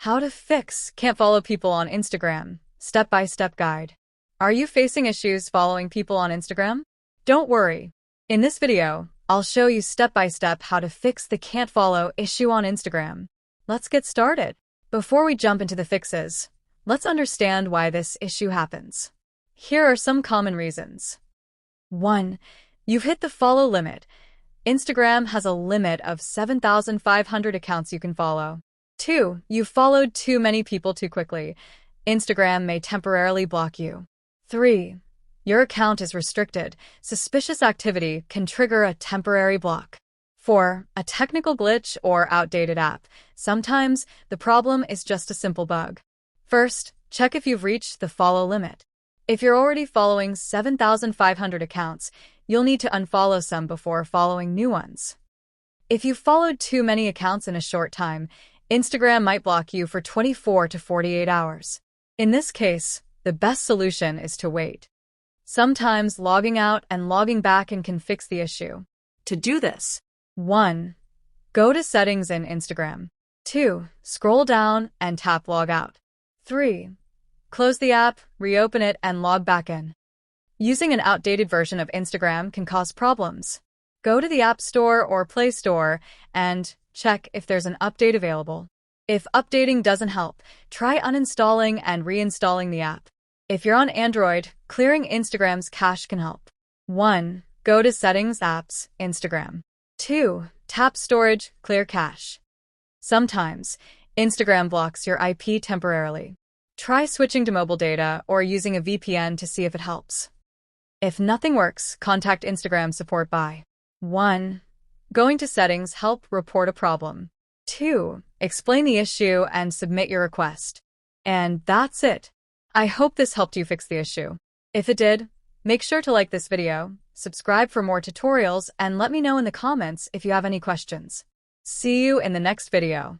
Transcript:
How to fix can't follow people on Instagram. Step-by-step guide. Are you facing issues following people on Instagram? Don't worry. In this video, I'll show you step-by-step how to fix the can't follow issue on Instagram. Let's get started. Before we jump into the fixes, let's understand why this issue happens. Here are some common reasons. 1. You've hit the follow limit. Instagram has a limit of 7,500 accounts you can follow. 2. You've followed too many people too quickly. Instagram may temporarily block you. 3. Your account is restricted. Suspicious activity can trigger a temporary block. 4. A technical glitch or outdated app. Sometimes the problem is just a simple bug. First, check if you've reached the follow limit. If you're already following 7,500 accounts, you'll need to unfollow some before following new ones. If you've followed too many accounts in a short time, Instagram might block you for 24 to 48 hours. In this case, the best solution is to wait. Sometimes logging out and logging back can fix the issue. To do this, 1. Go to Settings in Instagram. 2. Scroll down and tap Log Out. 3. Close the app, reopen it, and log back in. Using an outdated version of Instagram can cause problems. Go to the App Store or Play Store and check if there's an update available. If updating doesn't help, try uninstalling and reinstalling the app. If you're on Android, clearing Instagram's cache can help. 1. Go to Settings, Apps, Instagram. 2. Tap Storage, clear cache. Sometimes, Instagram blocks your IP temporarily. Try switching to mobile data or using a VPN to see if it helps. If nothing works, contact Instagram support by 1. Going to Settings, help report a problem. 2. Explain the issue and submit your request. And that's it. I hope this helped you fix the issue. If it did, make sure to like this video, subscribe for more tutorials, and let me know in the comments if you have any questions. See you in the next video.